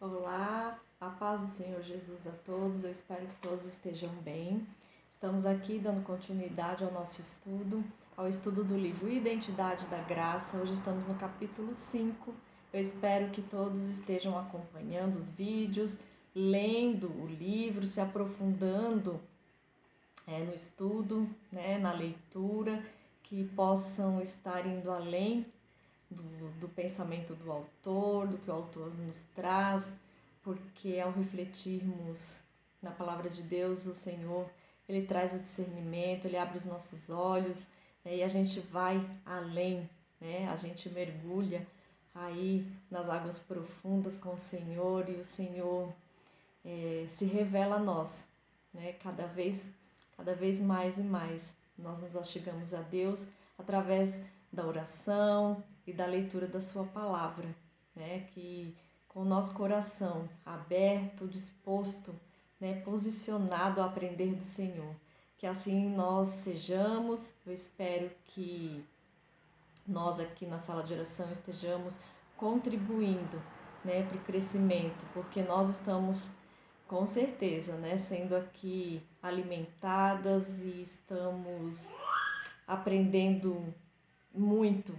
Olá, a paz do Senhor Jesus a todos, eu espero que todos estejam bem. Estamos aqui dando continuidade ao nosso estudo, ao estudo do livro Identidade da Graça. Hoje estamos no capítulo 5. Eu espero que todos estejam acompanhando os vídeos, lendo o livro, se aprofundando no estudo, na leitura, que possam estar indo além do pensamento do autor, do que o autor nos traz, porque ao refletirmos na palavra de Deus, o Senhor, Ele traz o discernimento, Ele abre os nossos olhos, e a gente vai além, a gente mergulha aí nas águas profundas com o Senhor, e o Senhor se revela a nós, cada vez mais e mais. Nós nos achegamos a Deus através da oração e da leitura da sua palavra, que com o nosso coração aberto, disposto, posicionado a aprender do Senhor. Que assim nós sejamos. Eu espero que nós aqui na sala de oração estejamos contribuindo, para o crescimento, porque nós estamos com certeza, sendo aqui alimentadas e estamos aprendendo muito,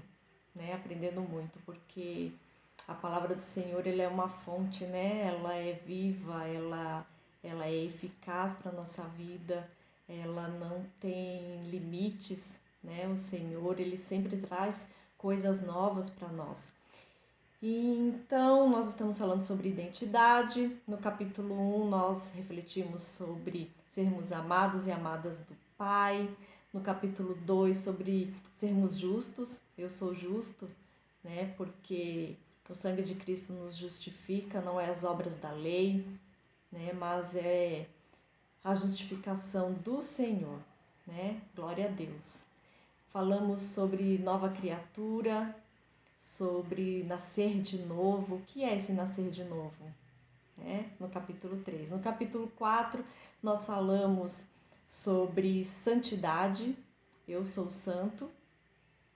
aprendendo muito, porque a palavra do Senhor, ela é uma fonte, ela é viva, ela é eficaz para a nossa vida, ela não tem limites, o Senhor, ele sempre traz coisas novas para nós. E então, nós estamos falando sobre identidade. No capítulo 1, nós refletimos sobre sermos amados e amadas do Pai. No capítulo 2, sobre sermos justos. Eu sou justo, porque o sangue de Cristo nos justifica, não é as obras da lei, mas é a justificação do Senhor, Glória a Deus. Falamos sobre nova criatura, sobre nascer de novo. O que é esse nascer de novo? No capítulo 3. No capítulo 4, nós falamos sobre santidade. Eu sou santo.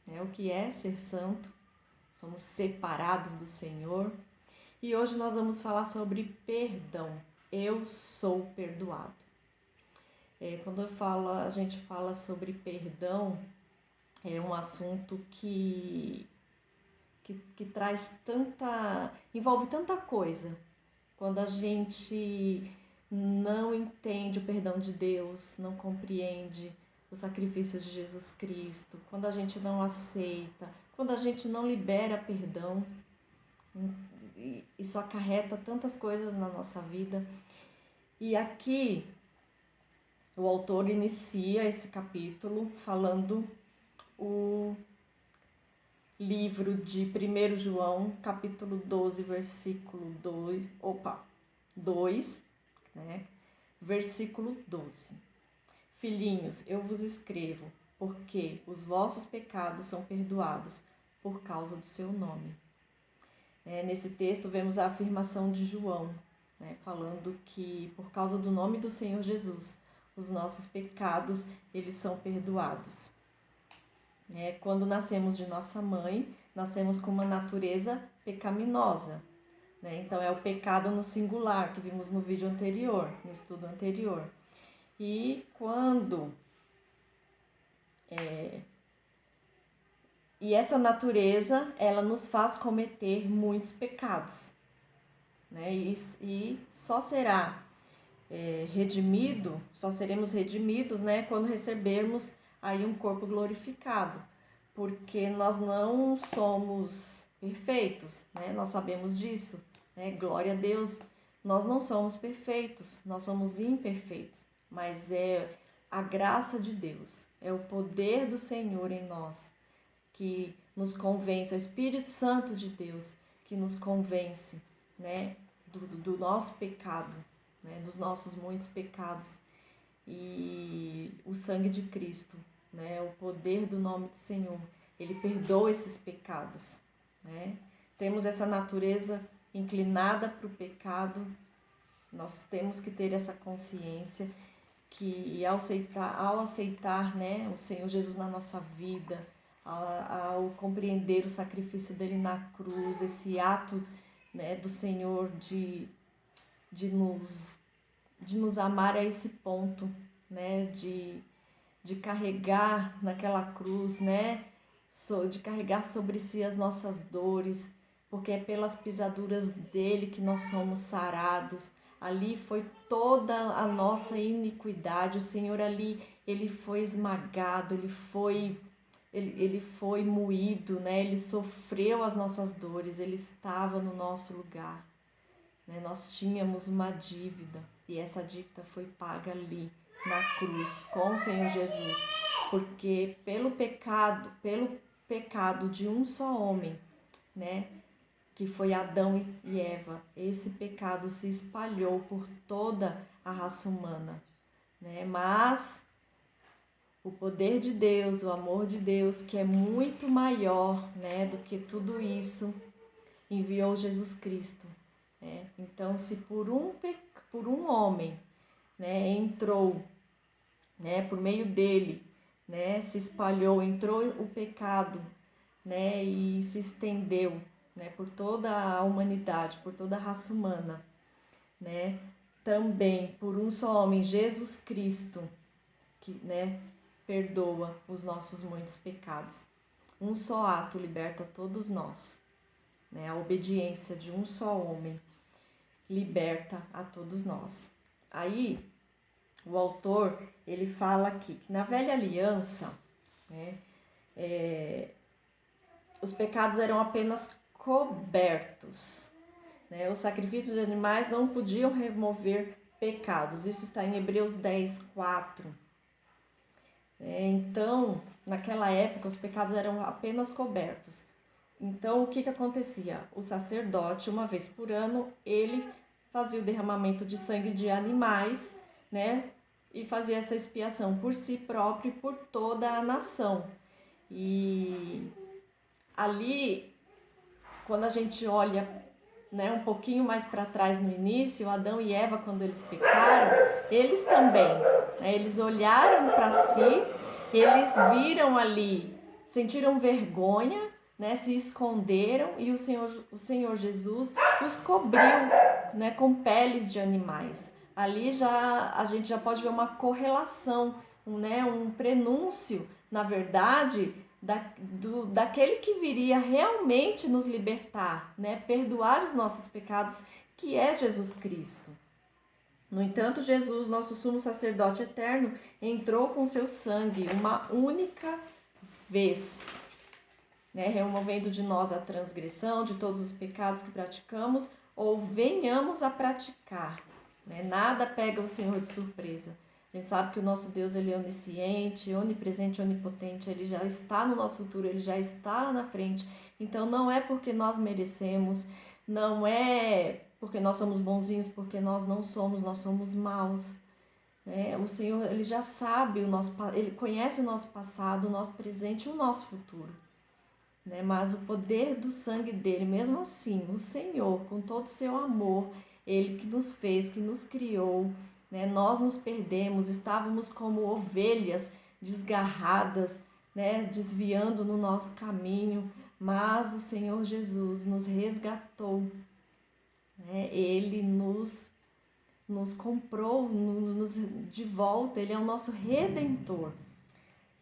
O que é ser santo? Somos separados do Senhor. E hoje nós vamos falar sobre perdão. Eu sou perdoado. Quando a gente fala sobre perdão, é um assunto que traz envolve tanta coisa. Quando a gente não entende o perdão de Deus, não compreende o sacrifício de Jesus Cristo, quando a gente não aceita, quando a gente não libera perdão, isso acarreta tantas coisas na nossa vida. E aqui o autor inicia esse capítulo falando o livro de 1 João, capítulo 12, versículo 2, versículo 12. Filhinhos, eu vos escrevo, porque os vossos pecados são perdoados por causa do seu nome. Nesse texto vemos a afirmação de João, falando que por causa do nome do Senhor Jesus, os nossos pecados, eles são perdoados. Quando nascemos de nossa mãe, nascemos com uma natureza pecaminosa. Então é o pecado no singular, que vimos no vídeo anterior, no estudo anterior. E essa natureza, ela nos faz cometer muitos pecados. E só será redimido, só seremos redimidos, quando recebermos aí um corpo glorificado, porque nós não somos perfeitos, nós sabemos disso, Glória a Deus, nós não somos perfeitos, nós somos imperfeitos, mas é a graça de Deus, é o poder do Senhor em nós, que nos convence, é o Espírito Santo de Deus, que nos convence, do nosso pecado, dos nossos muitos pecados, e o sangue de Cristo, o poder do nome do Senhor, ele perdoa esses pecados, Temos essa natureza inclinada para o pecado, nós temos que ter essa consciência que ao aceitar o Senhor Jesus na nossa vida, ao compreender o sacrifício dele na cruz, esse ato né, do Senhor de nos amar a esse ponto, né, de carregar naquela cruz, né, de carregar sobre si as nossas dores, porque é pelas pisaduras dele que nós somos sarados. Ali foi toda a nossa iniquidade. O Senhor ali, ele foi esmagado, ele foi moído, né? Ele sofreu as nossas dores, ele estava no nosso lugar, né? Nós tínhamos uma dívida e essa dívida foi paga ali na cruz com o Senhor Jesus, porque pelo pecado de um só homem, né, que foi Adão e Eva, esse pecado se espalhou por toda a raça humana, né? Mas o poder de Deus, o amor de Deus, que é muito maior, né, do que tudo isso, enviou Jesus Cristo, né? Então, se por um homem, né, entrou, né, por meio dele, né, se espalhou, entrou o pecado, né, e se estendeu, né, por toda a humanidade, por toda a raça humana, né, também por um só homem, Jesus Cristo, que, né, perdoa os nossos muitos pecados. Um só ato liberta todos nós, né, a obediência de um só homem liberta a todos nós. Aí, o autor, ele fala aqui que na velha aliança, né, os pecados eram apenas cobertos, né? Os sacrifícios de animais não podiam remover pecados. Isso está em Hebreus 10, 4. Então, naquela época, os pecados eram apenas cobertos. Então, o que acontecia? O sacerdote, uma vez por ano, ele fazia o derramamento de sangue de animais, né? E fazia essa expiação por si próprio e por toda a nação. E ali, quando a gente olha, né, um pouquinho mais para trás no início, Adão e Eva, quando eles pecaram, eles também, né, eles olharam para si, eles viram ali, sentiram vergonha, né, se esconderam e o Senhor Jesus os cobriu, né, com peles de animais. Ali a gente já pode ver uma correlação, né, um prenúncio, na verdade, daquele que viria realmente nos libertar, né, perdoar os nossos pecados, que é Jesus Cristo. No entanto, Jesus, nosso sumo sacerdote eterno, entrou com seu sangue uma única vez, né, removendo de nós a transgressão de todos os pecados que praticamos ou venhamos a praticar, né? Nada pega o Senhor de surpresa. A gente sabe que o nosso Deus, ele é onisciente, onipresente, onipotente, ele já está no nosso futuro, ele já está lá na frente. Então não é porque nós merecemos, não é porque nós somos bonzinhos, porque nós não somos, nós somos maus. O Senhor, ele já sabe ele conhece o nosso passado, o nosso presente e o nosso futuro. Né? Mas o poder do sangue dele, mesmo assim, o Senhor, com todo o seu amor, ele que nos fez, que nos criou, né? Nós nos perdemos, estávamos como ovelhas desgarradas, né? Desviando no nosso caminho, mas o Senhor Jesus nos resgatou, né? Ele nos comprou de volta, ele é o nosso redentor.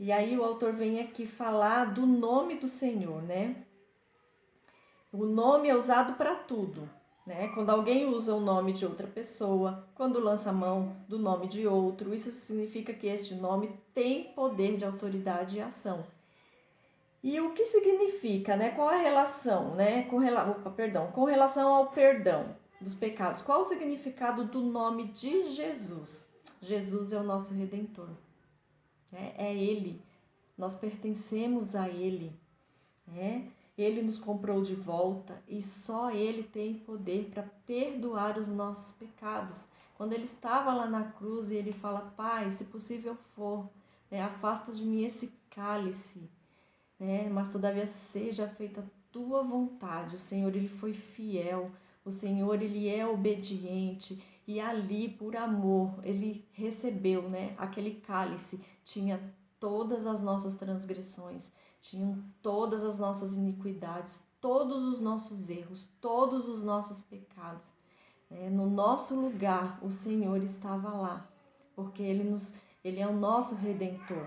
E aí o autor vem aqui falar do nome do Senhor, né? O nome é usado para tudo, né? Quando alguém usa o nome de outra pessoa, quando lança a mão do nome de outro, isso significa que este nome tem poder de autoridade e ação. E o que significa, né? Qual a relação, né? Com relação ao perdão dos pecados. Qual o significado do nome de Jesus? Jesus é o nosso Redentor. É Ele, nós pertencemos a Ele, né? Ele nos comprou de volta e só Ele tem poder para perdoar os nossos pecados. Quando Ele estava lá na cruz e Ele fala, Pai, se possível for, né, afasta de mim esse cálice, né, mas todavia seja feita a tua vontade. O Senhor, Ele foi fiel, o Senhor, Ele é obediente. E ali, por amor, ele recebeu, né? Aquele cálice tinha todas as nossas transgressões, tinham todas as nossas iniquidades, todos os nossos erros, todos os nossos pecados. No nosso lugar, o Senhor estava lá, porque Ele é o nosso Redentor.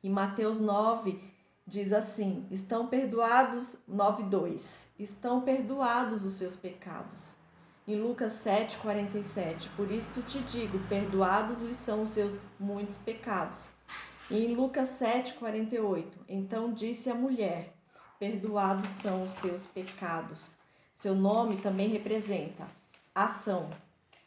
E Mateus 9 diz assim, estão perdoados, 9:2, estão perdoados os seus pecados. Em Lucas 7:47, por isso te digo, perdoados lhes são os seus muitos pecados. E em Lucas 7:48, então disse a mulher, perdoados são os seus pecados. Seu nome também representa ação.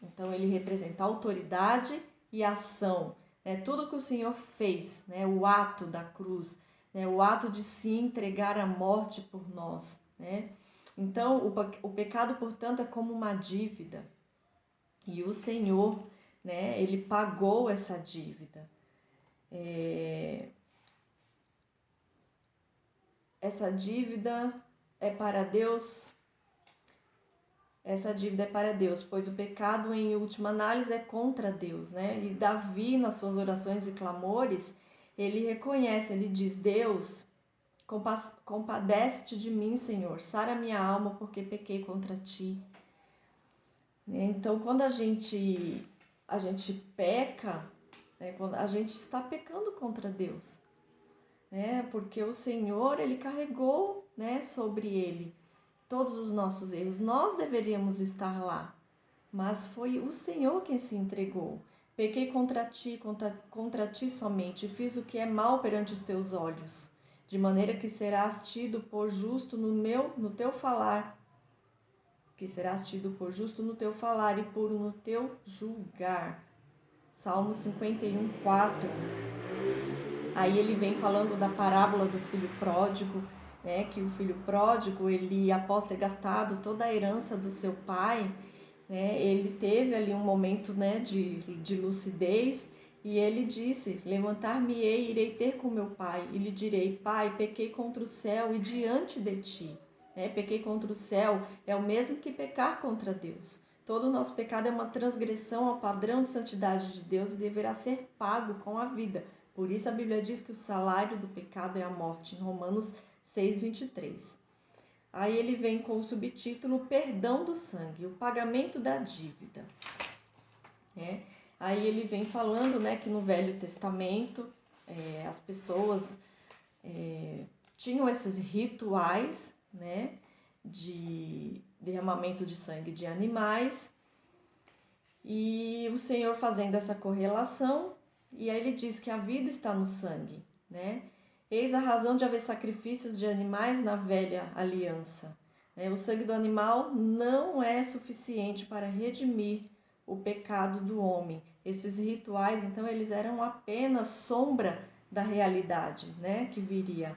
Então ele representa autoridade e ação. Tudo que o Senhor fez, o ato da cruz, o ato de se entregar à morte por nós. Então, o pecado, portanto, é como uma dívida. E o Senhor, Ele pagou essa dívida. Essa dívida é para Deus. Essa dívida é para Deus, pois o pecado, em última análise, é contra Deus, E Davi, nas suas orações e clamores, ele reconhece, ele diz, Deus, compadece-te de mim, Senhor, sara minha alma, porque pequei contra ti. Então, quando a gente peca, quando a gente está pecando contra Deus, porque o Senhor, Ele carregou, sobre Ele todos os nossos erros. Nós deveríamos estar lá, mas foi o Senhor quem se entregou. Pequei contra ti somente, fiz o que é mal perante os teus olhos, de maneira que serás tido por justo no teu falar, e puro no teu julgar. Salmo 51:4. Aí ele vem falando da parábola do filho pródigo, que o filho pródigo, ele, após ter gastado toda a herança do seu pai, ele teve ali um momento, de lucidez, e ele disse, levantar-me-ei, irei ter com meu pai, e lhe direi, pai, pequei contra o céu e diante de ti. Pequei contra o céu é o mesmo que pecar contra Deus. Todo o nosso pecado é uma transgressão ao padrão de santidade de Deus e deverá ser pago com a vida. Por isso a Bíblia diz que o salário do pecado é a morte, em Romanos 6:23. Aí ele vem com o subtítulo Perdão do Sangue, o pagamento da dívida. Aí ele vem falando, que no Velho Testamento as pessoas tinham esses rituais, de derramamento de sangue de animais, e o Senhor fazendo essa correlação, e aí ele diz que a vida está no sangue, Eis a razão de haver sacrifícios de animais na velha aliança. O sangue do animal não é suficiente para redimir o pecado do homem. Esses rituais, então, eles eram apenas sombra da realidade, que viria.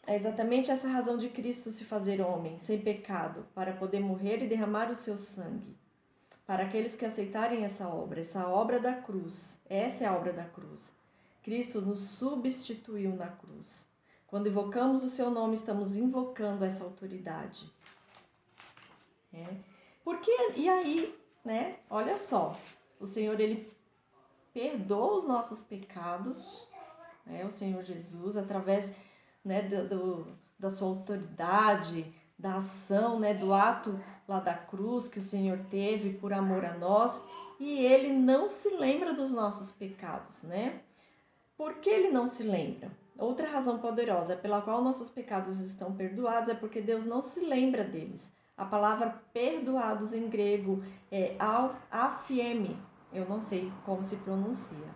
É exatamente essa razão de Cristo se fazer homem, sem pecado, para poder morrer e derramar o seu sangue. Para aqueles que aceitarem essa obra da cruz, essa é a obra da cruz. Cristo nos substituiu na cruz. Quando invocamos o seu nome, estamos invocando essa autoridade. Porque, e aí, olha só, o Senhor, Ele perdoa os nossos pecados, o Senhor Jesus, através da sua autoridade, da ação, do ato lá da cruz que o Senhor teve por amor a nós, e Ele não se lembra dos nossos pecados, Por que Ele não se lembra? Outra razão poderosa pela qual nossos pecados estão perdoados é porque Deus não se lembra deles. A palavra perdoados em grego é aphiemi, eu não sei como se pronuncia,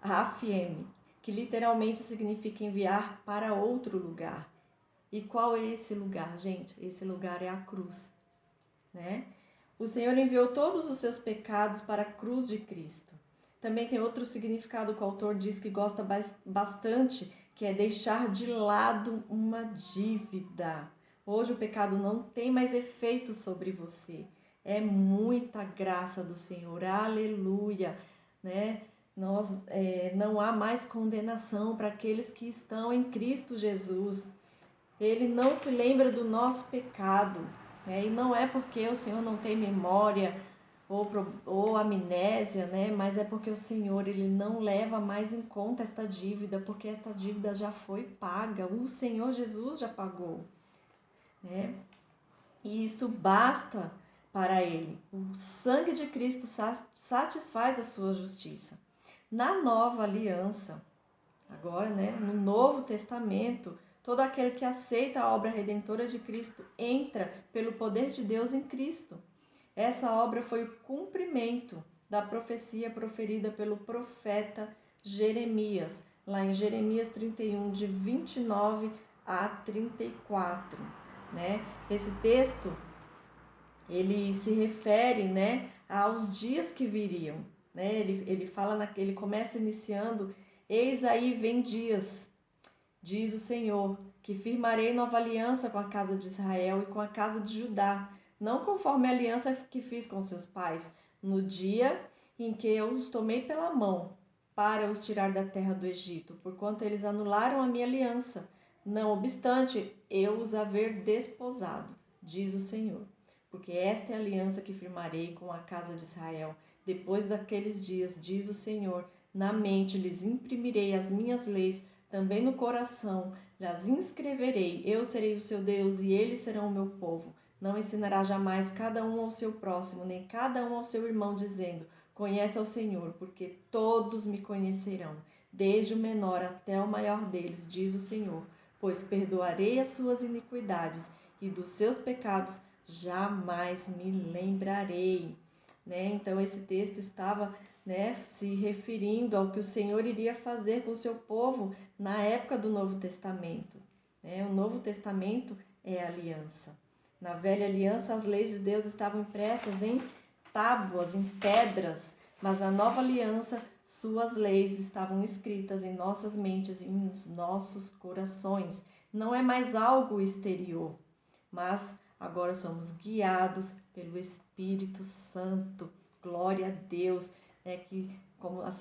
aphiemi, que literalmente significa enviar para outro lugar. E qual é esse lugar, gente? Esse lugar é a cruz, O Senhor enviou todos os seus pecados para a cruz de Cristo. Também tem outro significado que o autor diz que gosta bastante, que é deixar de lado uma dívida. Hoje o pecado não tem mais efeito sobre você. É muita graça do Senhor, aleluia, não há mais condenação para aqueles que estão em Cristo Jesus. Ele não se lembra do nosso pecado, e não é porque o Senhor não tem memória ou amnésia, né? Mas é porque o Senhor, Ele não leva mais em conta esta dívida, porque esta dívida já foi paga, o Senhor Jesus já pagou, né? E isso basta para Ele. O sangue de Cristo satisfaz a sua justiça. Na nova aliança, agora, né, no Novo Testamento, todo aquele que aceita a obra redentora de Cristo entra pelo poder de Deus em Cristo. Essa obra foi o cumprimento da profecia proferida pelo profeta Jeremias, lá em Jeremias 31, de 29 a 34. Né? Esse texto, ele se refere, né, aos dias que viriam. Né? Ele começa iniciando: eis aí vem dias, diz o Senhor, que firmarei nova aliança com a casa de Israel e com a casa de Judá, não conforme a aliança que fiz com seus pais, no dia em que eu os tomei pela mão para os tirar da terra do Egito, porquanto eles anularam a minha aliança, não obstante eu os haver desposado, diz o Senhor. Porque esta é a aliança que firmarei com a casa de Israel. Depois daqueles dias, diz o Senhor, na mente lhes imprimirei as minhas leis, também no coração lhes inscreverei. Eu serei o seu Deus e eles serão o meu povo. Não ensinará jamais cada um ao seu próximo, nem cada um ao seu irmão, dizendo: conhece ao Senhor, porque todos me conhecerão, desde o menor até o maior deles, diz o Senhor. Pois perdoarei as suas iniquidades e dos seus pecados jamais me lembrarei. Né? Então esse texto estava, né, se referindo ao que o Senhor iria fazer com o seu povo na época do Novo Testamento. Né? O Novo Testamento é a aliança. Na velha aliança, as leis de Deus estavam impressas em tábuas, em pedras, mas na nova aliança, suas leis estavam escritas em nossas mentes e nos nossos corações. Não é mais algo exterior, mas agora somos guiados pelo Espírito Santo. Glória a Deus. Que,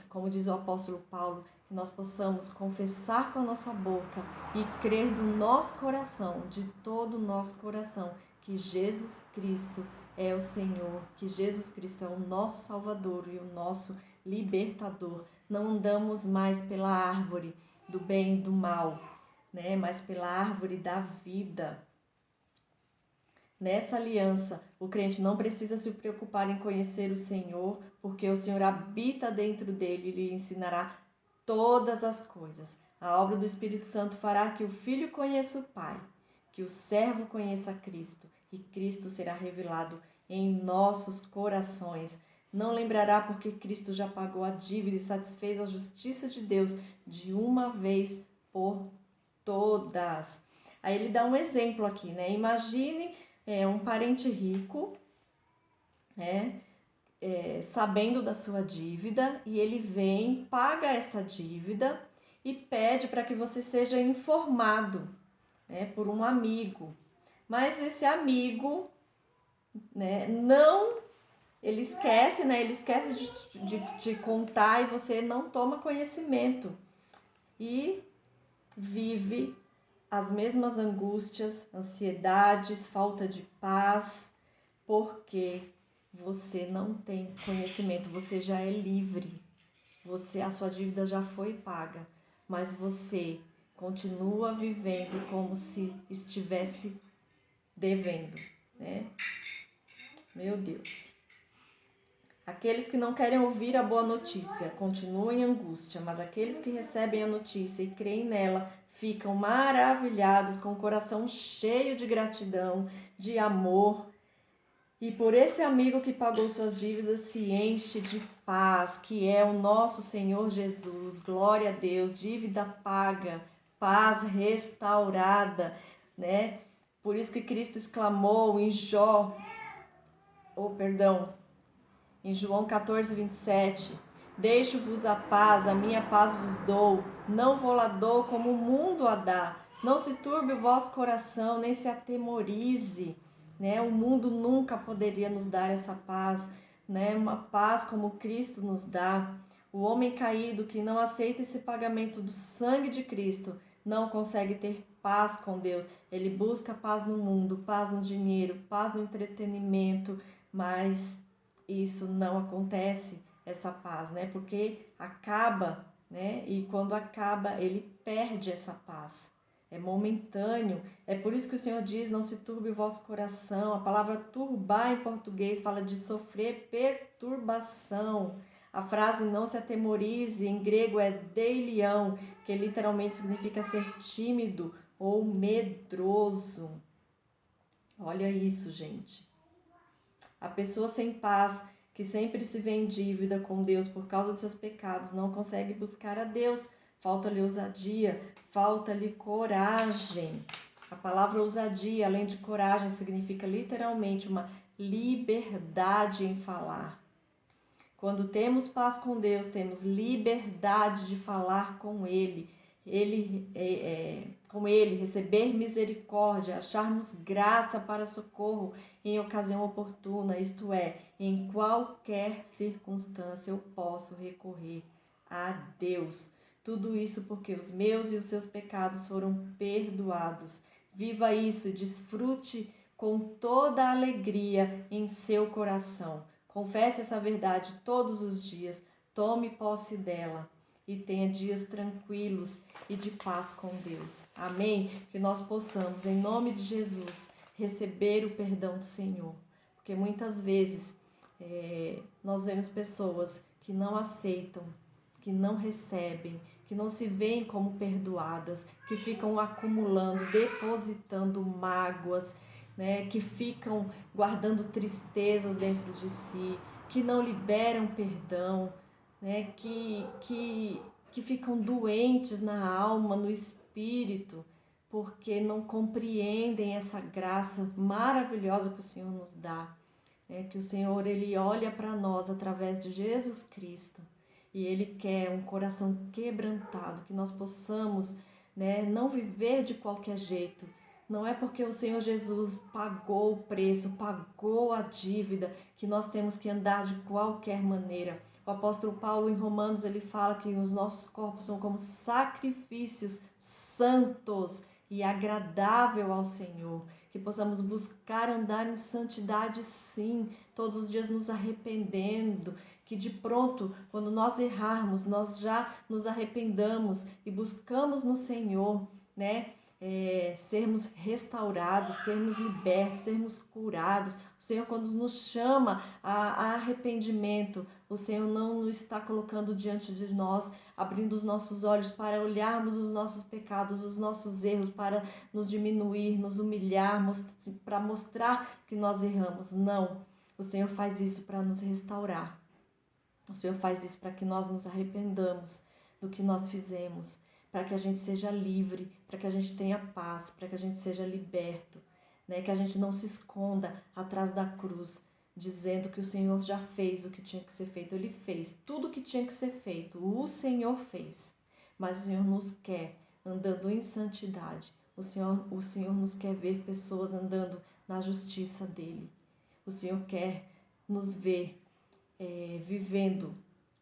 como diz o apóstolo Paulo, que nós possamos confessar com a nossa boca e crer do nosso coração, de todo o nosso coração, que Jesus Cristo é o Senhor, que Jesus Cristo é o nosso Salvador e o nosso libertador. Não andamos mais pela árvore do bem e do mal, né? Mas pela árvore da vida. Nessa aliança, o crente não precisa se preocupar em conhecer o Senhor, porque o Senhor habita dentro dele e lhe ensinará todas as coisas. A obra do Espírito Santo fará que o Filho conheça o Pai, que o servo conheça Cristo, e Cristo será revelado em nossos corações. Não lembrará porque Cristo já pagou a dívida e satisfez a justiça de Deus de uma vez por todas. Aí ele dá um exemplo aqui, né? Imagine um parente rico, né? Sabendo da sua dívida, e ele vem, paga essa dívida e pede para que você seja informado, né, por um amigo. Mas esse amigo, né, ele esquece, né, de contar, e você não toma conhecimento e vive as mesmas angústias, ansiedades, falta de paz, porque você não tem conhecimento. Você já é livre, a sua dívida já foi paga, mas você continua vivendo como se estivesse devendo, né? Meu Deus. Aqueles que não querem ouvir a boa notícia continuam em angústia, mas aqueles que recebem a notícia e creem nela ficam maravilhados, com o coração cheio de gratidão, de amor. E por esse amigo que pagou suas dívidas se enche de paz, que é o nosso Senhor Jesus. Glória a Deus, dívida paga, paz restaurada, né? Por isso que Cristo exclamou em em João 14, 27, deixo-vos a paz, a minha paz vos dou, não vou lá dou como o mundo a dá. Não se turbe o vosso coração, nem se atemorize. Né? O mundo nunca poderia nos dar essa paz, né? Uma paz como Cristo nos dá. O homem caído que não aceita esse pagamento do sangue de Cristo não consegue ter paz com Deus. Ele busca paz no mundo, paz no dinheiro, paz no entretenimento, mas isso não acontece, essa paz, né? Porque acaba, né? E quando acaba, ele perde essa paz. É momentâneo. É por isso que o Senhor diz, não se turbe o vosso coração. A palavra turbar em português fala de sofrer perturbação. A frase não se atemorize, em grego é deilião, que literalmente significa ser tímido ou medroso. Olha isso, gente. A pessoa sem paz, que sempre se vê em dívida com Deus por causa dos seus pecados, não consegue buscar a Deus. Falta-lhe ousadia, falta-lhe coragem. A palavra ousadia, além de coragem, significa literalmente uma liberdade em falar. Quando temos paz com Deus, temos liberdade de falar com Ele. Com Ele, receber misericórdia, acharmos graça para socorro em ocasião oportuna, isto é, em qualquer circunstância eu posso recorrer a Deus. Tudo isso porque os meus e os seus pecados foram perdoados. Viva isso e desfrute com toda a alegria em seu coração. Confesse essa verdade todos os dias, tome posse dela e tenha dias tranquilos e de paz com Deus. Amém? Que nós possamos, em nome de Jesus, receber o perdão do Senhor. Porque muitas vezes nós vemos pessoas que não aceitam, que não recebem, que não se veem como perdoadas, que ficam acumulando, depositando mágoas, né, que ficam guardando tristezas dentro de si, que não liberam perdão, né, que ficam doentes na alma, no espírito, porque não compreendem essa graça maravilhosa que o Senhor nos dá. Que o Senhor, Ele olha para nós através de Jesus Cristo e Ele quer um coração quebrantado, que nós possamos, né, não viver de qualquer jeito. Não é porque o Senhor Jesus pagou o preço, pagou a dívida, que nós temos que andar de qualquer maneira. O apóstolo Paulo, em Romanos, ele fala que os nossos corpos são como sacrifícios santos e agradável ao Senhor. Que possamos buscar andar em santidade, sim, todos os dias nos arrependendo. Que de pronto, quando nós errarmos, nós já nos arrependamos e buscamos no Senhor, né? Sermos restaurados, sermos libertos, sermos curados. O Senhor, quando nos chama a arrependimento, o Senhor não nos está colocando diante de nós, abrindo os nossos olhos para olharmos os nossos pecados, os nossos erros, para nos diminuir, nos humilharmos, para mostrar que nós erramos. Não, o Senhor faz isso para nos restaurar. O Senhor faz isso para que nós nos arrependamos do que nós fizemos, para que a gente seja livre, para que a gente tenha paz, para que a gente seja liberto, né? Que a gente não se esconda atrás da cruz, dizendo que o Senhor já fez o que tinha que ser feito. Ele fez tudo o que tinha que ser feito, o Senhor fez. Mas o Senhor nos quer andando em santidade. O Senhor nos quer ver pessoas andando na justiça dele. O Senhor quer nos ver vivendo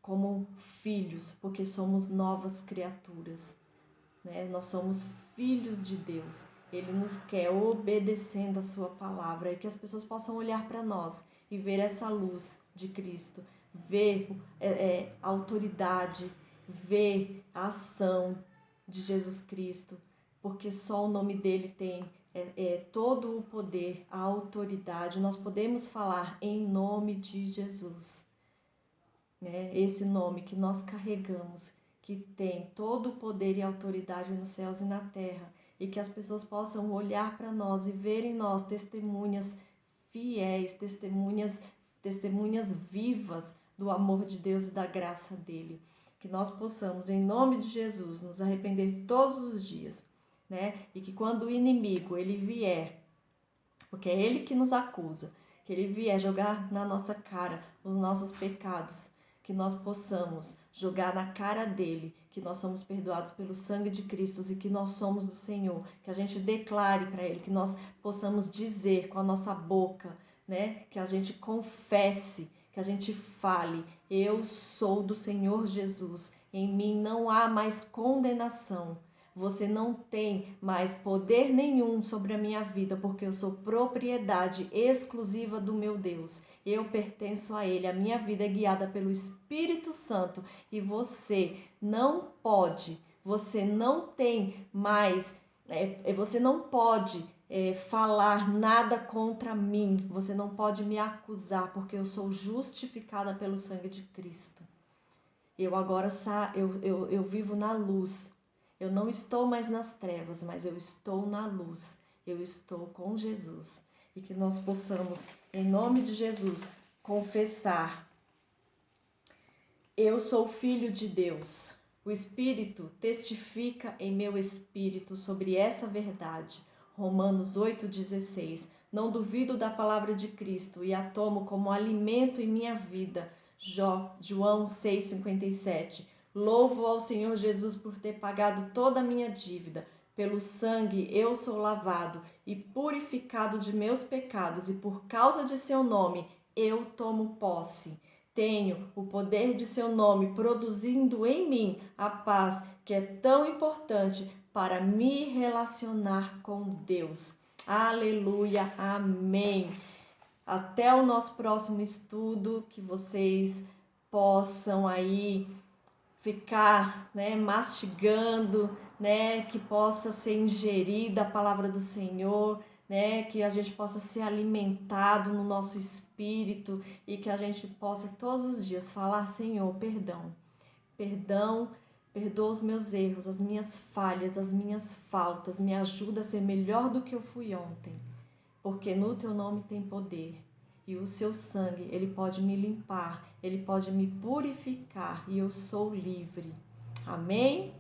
como filhos, porque somos novas criaturas, né? Nós somos filhos de Deus. Ele nos quer obedecendo a sua palavra e que as pessoas possam olhar para nós e ver essa luz de Cristo, ver a autoridade, ver a ação de Jesus Cristo, porque só o nome dele tem todo o poder, a autoridade. Nós podemos falar em nome de Jesus, né? Esse nome que nós carregamos, que tem todo o poder e autoridade nos céus e na terra, e que as pessoas possam olhar para nós e ver em nós testemunhas fiéis, testemunhas vivas do amor de Deus e da graça dele. Que nós possamos, em nome de Jesus, nos arrepender todos os dias, né? E que quando o inimigo ele vier, porque é ele que nos acusa, que ele vier jogar na nossa cara os nossos pecados, que nós possamos jogar na cara dele, que nós somos perdoados pelo sangue de Cristo e que nós somos do Senhor, que a gente declare para ele, que nós possamos dizer com a nossa boca, né, que a gente confesse, que a gente fale, eu sou do Senhor Jesus, em mim não há mais condenação. você não tem mais poder nenhum sobre a minha vida, porque eu sou propriedade exclusiva do meu Deus. Eu pertenço a Ele, a minha vida é guiada pelo Espírito Santo e você não pode, você não tem mais, você não pode falar nada contra mim, você não pode me acusar, porque eu sou justificada pelo sangue de Cristo. Eu agora eu vivo na luz. Eu não estou mais nas trevas, mas eu estou na luz. Eu estou com Jesus. E que nós possamos, em nome de Jesus, confessar: eu sou filho de Deus. O Espírito testifica em meu espírito sobre essa verdade. Romanos 8,16. Não duvido da palavra de Cristo e a tomo como alimento em minha vida. João 6,57. Louvo ao Senhor Jesus por ter pagado toda a minha dívida. Pelo sangue eu sou lavado e purificado de meus pecados, e por causa de seu nome eu tomo posse. Tenho o poder de seu nome produzindo em mim a paz que é tão importante para me relacionar com Deus. Aleluia, amém. Até o nosso próximo estudo, que vocês possam aí ficar, mastigando, que possa ser ingerida a palavra do Senhor, que a gente possa ser alimentado no nosso espírito e que a gente possa todos os dias falar: Senhor, perdão, perdoa os meus erros, as minhas falhas, as minhas faltas, me ajuda a ser melhor do que eu fui ontem, porque no teu nome tem poder. E o seu sangue, ele pode me limpar, ele pode me purificar e eu sou livre. Amém?